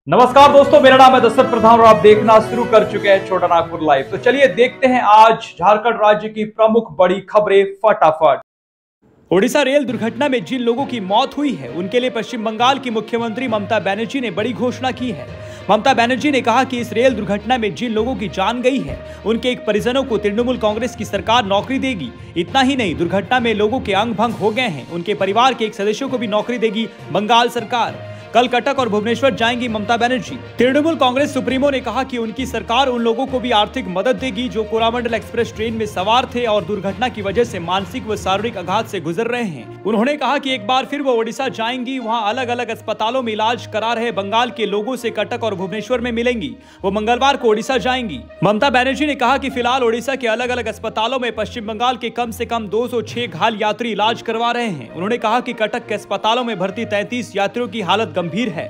नमस्कार दोस्तों, मेरा नाम है दशरथ प्रधान और आप देखना शुरू कर चुके हैं छोटा नागपुर लाइव। तो चलिए देखते हैं आज झारखंड राज्य की प्रमुख बड़ी खबरें फटाफट। ओडिशा रेल दुर्घटना में जिन लोगों की मौत हुई है उनके लिए पश्चिम बंगाल की मुख्यमंत्री ममता बनर्जी ने बड़ी घोषणा की है। ममता बनर्जी ने कहा कि इस रेल दुर्घटना में जिन लोगों की जान गई है उनके एक परिजनों को तृणमूल कांग्रेस की सरकार नौकरी देगी। इतना ही नहीं, दुर्घटना में लोगों के अंग भंग हो गए हैं, उनके परिवार के एक सदस्यों को भी नौकरी देगी बंगाल सरकार। कल कटक और भुवनेश्वर जाएंगी ममता बनर्जी। तृणमूल कांग्रेस सुप्रीमो ने कहा कि उनकी सरकार उन लोगों को भी आर्थिक मदद देगी जो कोरामंडल एक्सप्रेस ट्रेन में सवार थे और दुर्घटना की वजह से मानसिक व शारीरिक आघात से गुजर रहे हैं। उन्होंने कहा कि एक बार फिर वो ओडिशा जाएंगी, वहां अलग अलग अस्पतालों में इलाज करा रहे बंगाल के लोगों से कटक और भुवनेश्वर में मिलेंगी। वो मंगलवार को ओडिशा जाएंगी। ममता बनर्जी ने कहा कि फिलहाल ओडिशा के अलग अलग अस्पतालों में पश्चिम बंगाल के कम से कम 206 घायल यात्री इलाज करवा रहे हैं। उन्होंने कहा कि कटक के अस्पतालों में भर्ती 33 यात्रियों की हालत गंभीर है।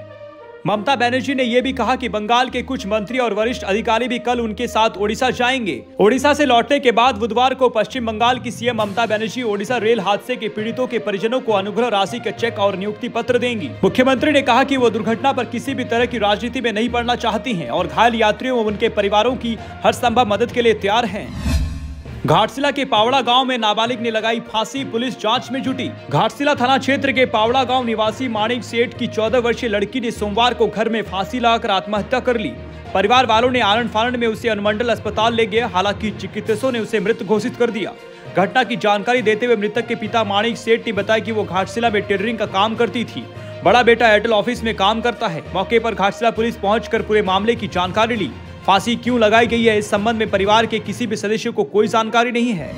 ममता बनर्जी ने यह भी कहा कि बंगाल के कुछ मंत्री और वरिष्ठ अधिकारी भी कल उनके साथ ओडिशा जाएंगे। ओडिशा से लौटने के बाद बुधवार को पश्चिम बंगाल की सीएम ममता बनर्जी ओडिशा रेल हादसे के पीड़ितों के परिजनों को अनुग्रह राशि का चेक और नियुक्ति पत्र देंगी। मुख्यमंत्री ने कहा कि वो दुर्घटना पर किसी भी तरह की राजनीति में नहीं पड़ना चाहती हैं और घायल यात्रियों व उनके परिवारों की हर संभव मदद के लिए तैयार हैं। घाटशिला के पावड़ा गांव में नाबालिग ने लगाई फांसी, पुलिस जांच में जुटी। घाटशिला थाना क्षेत्र के पावड़ा गांव निवासी माणिक सेठ की 14 वर्षीय लड़की ने सोमवार को घर में फांसी लगाकर आत्महत्या कर ली। परिवार वालों ने आनंद फानंद में उसे अनुमंडल अस्पताल ले गए, हालांकि चिकित्सकों ने उसे मृत घोषित कर दिया। घटना की जानकारी देते हुए मृतक के पिता माणिक सेठ ने बताया कि वो घाटशिला में टेलरिंग का काम करती थी। बड़ा बेटा एयरटेल ऑफिस में काम करता है। मौके पर घाटशिला पुलिस पहुंचकर पूरे मामले की जानकारी ली। फांसी क्यों लगाई गई है, इस संबंध में परिवार के किसी भी सदस्य को कोई जानकारी नहीं है।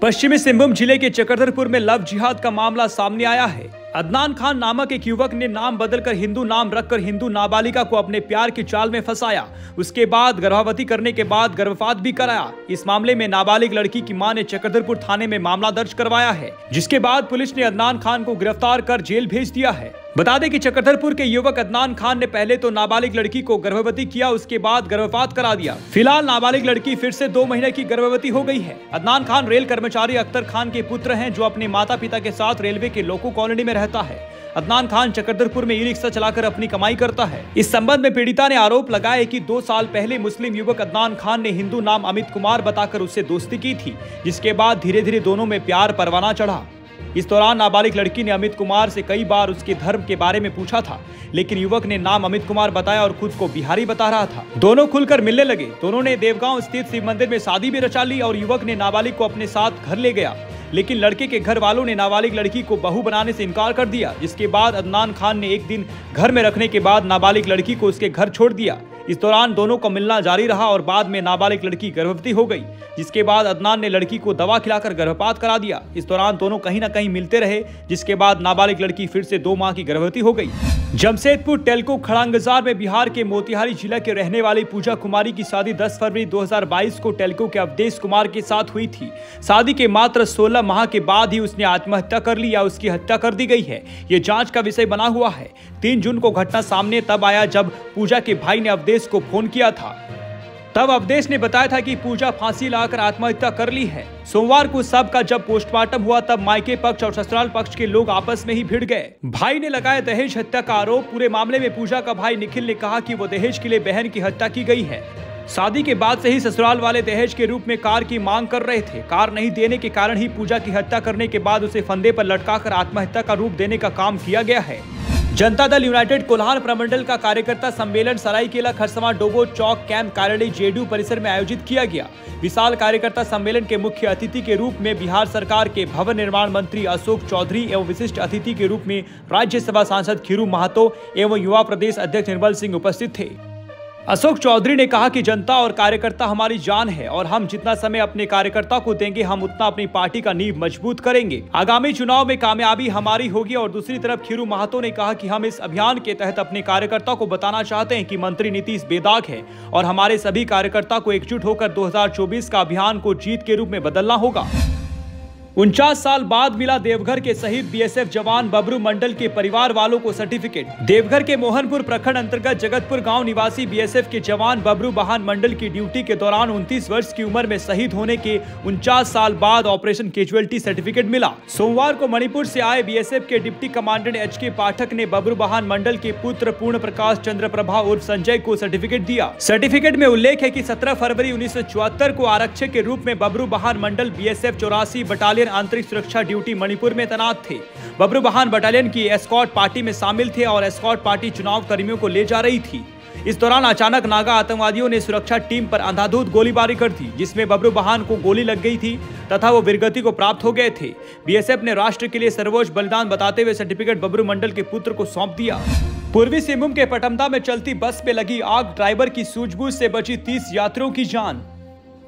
पश्चिमी सिंहभूम जिले के चक्रधरपुर में लव जिहाद का मामला सामने आया है। अदनान खान नामक एक युवक ने नाम बदलकर हिंदू नाम रखकर हिंदू नाबालिगा को अपने प्यार के जाल में फंसाया। उसके बाद गर्भवती करने के बाद गर्भपात भी कराया। इस मामले में नाबालिग लड़की की मां ने चक्रधरपुर थाने में मामला दर्ज करवाया है, जिसके बाद पुलिस ने अदनान खान को गिरफ्तार कर जेल भेज दिया है। बता दें कि चक्रधरपुर के युवक अदनान खान ने पहले तो नाबालिग लड़की को गर्भवती किया, उसके बाद गर्भपात करा दिया। फिलहाल नाबालिग लड़की फिर से 2 महीने की गर्भवती हो गई है। अदनान खान रेल कर्मचारी अख्तर खान के पुत्र हैं, जो अपने माता पिता के साथ रेलवे के लोको कॉलोनी में रहता है। अदनान खान चक्रधरपुर में ई रिक्शा चलाकर अपनी कमाई करता है। इस संबंध में पीड़िता ने आरोप लगाया कि 2 साल पहले मुस्लिम युवक अदनान खान ने हिंदू नाम अमित कुमार बताकर उससे दोस्ती की थी, जिसके बाद धीरे धीरे दोनों में प्यार परवाना चढ़ा। इस दौरान नाबालिग लड़की ने अमित कुमार से कई बार उसके धर्म के बारे में पूछा था, लेकिन युवक ने नाम अमित कुमार बताया और खुद को बिहारी बता रहा था। दोनों खुलकर मिलने लगे। दोनों ने देवगांव स्थित शिव मंदिर में शादी भी रचा ली और युवक ने नाबालिग को अपने साथ घर ले गया, लेकिन लड़के के घर वालों ने नाबालिग लड़की को बहू बनाने से इनकार कर दिया। जिसके बाद अदनान खान ने एक दिन घर में रखने के बाद नाबालिग लड़की को उसके घर छोड़ दिया। इस दौरान दोनों का मिलना जारी रहा और बाद में नाबालिग लड़की गर्भवती हो गई, जिसके बाद अदनान ने लड़की को दवा खिलाकर गर्भपात करा दिया। इस दौरान दोनों कहीं न कहीं मिलते रहे, जिसके बाद नाबालिग लड़की फिर से 2 माह की गर्भवती हो गई। जमशेदपुर टेल्को खड़ांगजार में बिहार के मोतिहारी जिला के रहने वाली पूजा कुमारी की शादी 10 फरवरी 2022 को टेल्को के अवधेश कुमार के साथ हुई थी। शादी के मात्र 16 माह के बाद ही उसने आत्महत्या कर ली या उसकी हत्या कर दी गई है, ये जांच का विषय बना हुआ है। 3 जून को घटना सामने तब आया जब पूजा के भाई ने अवधेश को फोन किया था। तब अवधेश ने बताया था कि पूजा फांसी लगाकर आत्महत्या कर ली है। सोमवार को सब का जब पोस्टमार्टम हुआ तब मायके पक्ष और ससुराल पक्ष के लोग आपस में ही भिड़ गए। भाई ने लगाया दहेज हत्या का आरोप। पूरे मामले में पूजा का भाई निखिल ने कहा कि वो दहेज के लिए बहन की हत्या की गई है। शादी के बाद से ही ससुराल वाले दहेज के रूप में कार की मांग कर रहे थे। कार नहीं देने के कारण ही पूजा की हत्या करने के बाद उसे फंदे पर लटकाकर आत्महत्या का रूप देने का काम किया गया है। जनता दल यूनाइटेड कोल्हान प्रमंडल का कार्यकर्ता सम्मेलन सरायकेला खरसवां डोबो चौक कैंप कार्यालय जेडीयू परिसर में आयोजित किया गया। विशाल कार्यकर्ता सम्मेलन के मुख्य अतिथि के रूप में बिहार सरकार के भवन निर्माण मंत्री अशोक चौधरी एवं विशिष्ट अतिथि के रूप में राज्यसभा सांसद खीरू महातो एवं युवा प्रदेश अध्यक्ष निर्मल सिंह उपस्थित थे। अशोक चौधरी ने कहा कि जनता और कार्यकर्ता हमारी जान है और हम जितना समय अपने कार्यकर्ता को देंगे हम उतना अपनी पार्टी का नींव मजबूत करेंगे। आगामी चुनाव में कामयाबी हमारी होगी। और दूसरी तरफ खीरू महातो ने कहा कि हम इस अभियान के तहत अपने कार्यकर्ता को बताना चाहते हैं कि मंत्री नीतीश बेदाग है और हमारे सभी कार्यकर्ता को एकजुट होकर 2024 का अभियान को जीत के रूप में बदलना होगा। 49 साल बाद मिला देवघर के शहीद बीएसएफ जवान बबरू मंडल के परिवार वालों को सर्टिफिकेट। देवघर के मोहनपुर प्रखंड अंतर्गत जगतपुर गांव निवासी बीएसएफ के जवान बबरू बहान मंडल की ड्यूटी के दौरान 29 वर्ष की उम्र में शहीद होने के 49 साल बाद ऑपरेशन कैजुअलिटी सर्टिफिकेट मिला। सोमवार को मणिपुर से आए बीएसएफ के डिप्टी कमांडेंट एचके पाठक ने बबरू बहान मंडल के पुत्र पूर्ण प्रकाश चंद्र प्रभा उर्फ संजय को सर्टिफिकेट दिया। सर्टिफिकेट में उल्लेख है कि 17 फरवरी 1974 को आरक्षक के रूप में बबरू बहान मंडल बीएसएफ 84 बटालियन आंतरिक सुरक्षा ड्यूटी मणिपुर में तैनात थे। बबरू बहान बटालियन की एस्कॉर्ट पार्टी में शामिल थे और एस्कॉर्ट पार्टी चुनाव कर्मियों को ले जा रही थी। इस दौरान अचानक नागा आतंकवादियों ने सुरक्षा टीम पर अंधाधुंध गोलीबारी कर दी, जिसमें बबरू बहान को गोली लग गई थी तथा वो वीरगति को प्राप्त हो गए थे। बीएसएफ ने राष्ट्र के लिए सर्वोच्च बलिदान बताते हुए सर्टिफिकेट बबरू मंडल के पुत्र को सौंप दिया। पूर्वी सिंहभूम के पटमदा में चलती बस में लगी आग, ड्राइवर की सूझबूझ से बची 30 यात्रियों की जान।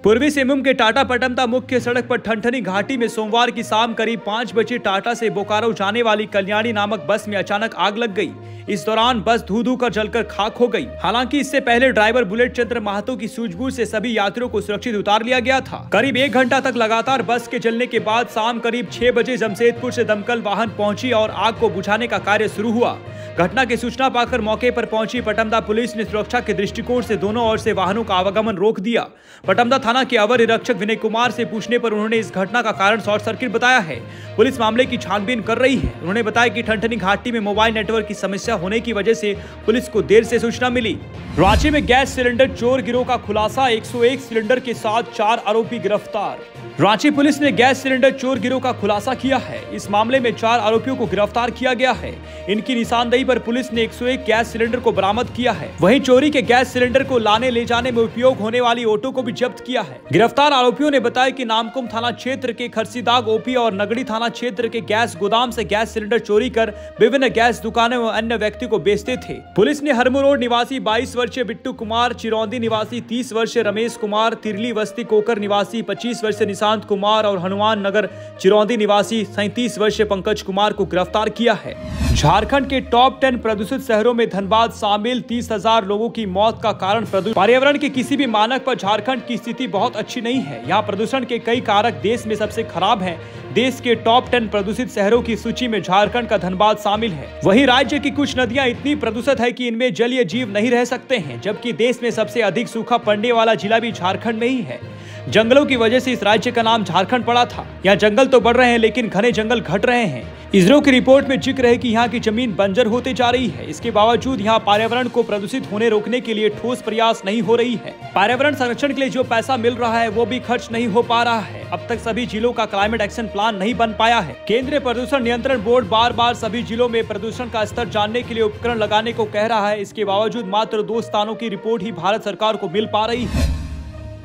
पूर्वी सिंहभूम के टाटा पटमदा मुख्य सड़क पर ठनठनी घाटी में सोमवार की शाम करीब 5 बजे टाटा से बोकारो जाने वाली कल्याणी नामक बस में अचानक आग लग गई। इस दौरान बस धू कर जलकर खाक हो गई। हालांकि इससे पहले ड्राइवर बुलेट चंद्र महतो की सूझबूझ से सभी यात्रियों को सुरक्षित उतार लिया गया था। करीब 1 घंटा तक लगातार बस के जलने के बाद शाम करीब 6 बजे जमशेदपुर से दमकल वाहन पहुंची और आग को बुझाने का कार्य शुरू हुआ। घटना की सूचना पाकर मौके पर पहुंची पटमदा पुलिस ने सुरक्षा के दृष्टिकोण से दोनों ओर से वाहनों का आवागमन रोक दिया। पटमदा थाना के अवर निरीक्षक विनय कुमार से पूछने पर उन्होंने इस घटना का कारण शॉर्ट सर्किट बताया है। पुलिस मामले की छानबीन कर रही है। उन्होंने बताया कि ठनठनी घाटी में मोबाइल नेटवर्क की समस्या होने की वजह से पुलिस को देर से सूचना मिली। रांची में गैस सिलेंडर चोर गिरोह का खुलासा, 101 सिलेंडर के साथ 4 आरोपी गिरफ्तार। रांची पुलिस ने गैस सिलेंडर चोर गिरोह का खुलासा किया है। इस मामले में 4 आरोपियों को गिरफ्तार किया गया है। इनकी निशानदेही पर पुलिस ने 101 गैस सिलेंडर को बरामद किया है। वहीं चोरी के गैस सिलेंडर को लाने ले जाने में उपयोग होने वाली ऑटो को भी जब्त किया है। गिरफ्तार आरोपियों ने बताया कि नामकुम थाना क्षेत्र के खरसीदाग ओपी और नगड़ी थाना क्षेत्र के गैस गोदाम से गैस सिलेंडर चोरी कर विभिन्न गैस दुकानों व अन्य व्यक्ति को बेचते थे। पुलिस ने हरमू रोड निवासी 22 वर्षीय बिट्टू कुमार, चिरौंदी निवासी 30 वर्षीय रमेश कुमार, तिरली बस्ती कोकर निवासी 25 वर्षीय निशांत कुमार और हनुमान नगर चिरौंदी निवासी 37 वर्षीय पंकज कुमार को गिरफ्तार किया है। झारखंड के टॉप 10 प्रदूषित शहरों में धनबाद शामिल। 30,000 लोगों की मौत का कारण प्रदूषण। पर्यावरण के किसी भी मानक पर झारखंड की स्थिति बहुत अच्छी नहीं है। यहाँ प्रदूषण के कई कारक देश में सबसे खराब हैं। देश के टॉप 10 प्रदूषित शहरों की सूची में झारखंड का धनबाद शामिल है। वहीं राज्य की कुछ नदियां इतनी प्रदूषित है कि इनमें जलीय जीव नहीं रह सकते हैं, जबकि देश में सबसे अधिक सूखा पड़ने वाला जिला भी झारखंड में ही है। जंगलों की वजह से इस राज्य का नाम झारखंड पड़ा था। यहाँ जंगल तो बढ़ रहे हैं लेकिन घने जंगल घट रहे हैं। इसरो की रिपोर्ट में जिक्र है कि यहाँ की जमीन बंजर होते जा रही है। इसके बावजूद यहाँ पर्यावरण को प्रदूषित होने रोकने के लिए ठोस प्रयास नहीं हो रही है। पर्यावरण संरक्षण के लिए जो पैसा मिल रहा है वो भी खर्च नहीं हो पा रहा है। अब तक सभी जिलों का क्लाइमेट एक्शन प्लान नहीं बन पाया है। केंद्रीय प्रदूषण नियंत्रण बोर्ड बार बार सभी जिलों में प्रदूषण का स्तर जानने के लिए उपकरण लगाने को कह रहा है। इसके बावजूद मात्र 2 स्थानों की रिपोर्ट ही भारत सरकार को मिल पा रही है।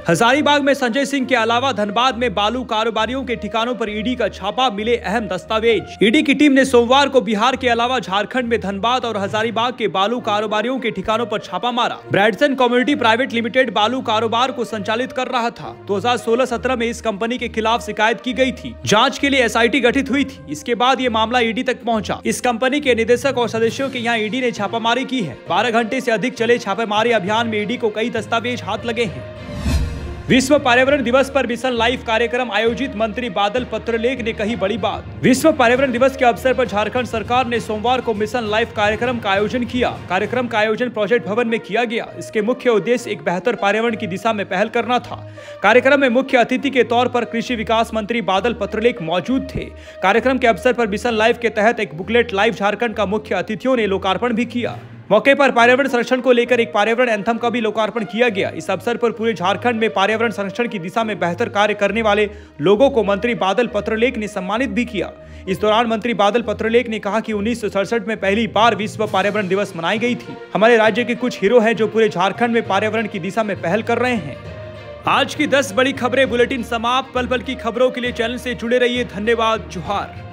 हजारीबाग में संजय सिंह के अलावा धनबाद में बालू कारोबारियों के ठिकानों पर ईडी का छापा, मिले अहम दस्तावेज। ईडी की टीम ने सोमवार को बिहार के अलावा झारखंड में धनबाद और हजारीबाग के बालू कारोबारियों के ठिकानों पर छापा मारा। ब्रैडसन कम्युनिटी प्राइवेट लिमिटेड बालू कारोबार को संचालित कर रहा था। 2016-17 में इस कंपनी के खिलाफ शिकायत की गई थी। जाँच के लिए SIT गठित हुई थी। इसके बाद ये मामला ईडी तक पहुँचा। इस कंपनी के निदेशक और सदस्यों के यहाँ ईडी ने छापामारी की है। 12 घंटे से अधिक चले छापेमारी अभियान में ईडी को कई दस्तावेज हाथ लगे हैं। विश्व पर्यावरण दिवस पर मिशन लाइफ कार्यक्रम आयोजित, मंत्री बादल पत्रलेख ने कही बड़ी बात। विश्व पर्यावरण दिवस के अवसर पर झारखंड सरकार ने सोमवार को मिशन लाइफ कार्यक्रम का आयोजन किया। कार्यक्रम का आयोजन प्रोजेक्ट भवन में किया गया। इसके मुख्य उद्देश्य एक बेहतर पर्यावरण की दिशा में पहल करना था। कार्यक्रम में मुख्य अतिथि के तौर पर कृषि विकास मंत्री बादल पत्रलेख मौजूद थे। कार्यक्रम के अवसर पर मिशन लाइफ के तहत एक बुकलेट लाइव झारखंड का मुख्य अतिथियों ने लोकार्पण भी किया। मौके पर पर्यावरण संरक्षण को लेकर एक पर्यावरण एंथम का भी लोकार्पण किया गया। इस अवसर पर पूरे झारखंड में पर्यावरण संरक्षण की दिशा में बेहतर कार्य करने वाले लोगों को मंत्री बादल पत्रलेख ने सम्मानित भी किया। इस दौरान मंत्री बादल पत्रलेख ने कहा कि 1967 में पहली बार विश्व पर्यावरण दिवस मनाई गई थी। हमारे राज्य के कुछ हीरो हैं जो पूरे झारखंड में पर्यावरण की दिशा में पहल कर रहे हैं। आज की 10 बड़ी खबरें बुलेटिन समाप्त। पल पल की खबरों के लिए चैनल से जुड़े रहिए। धन्यवाद। जोहार।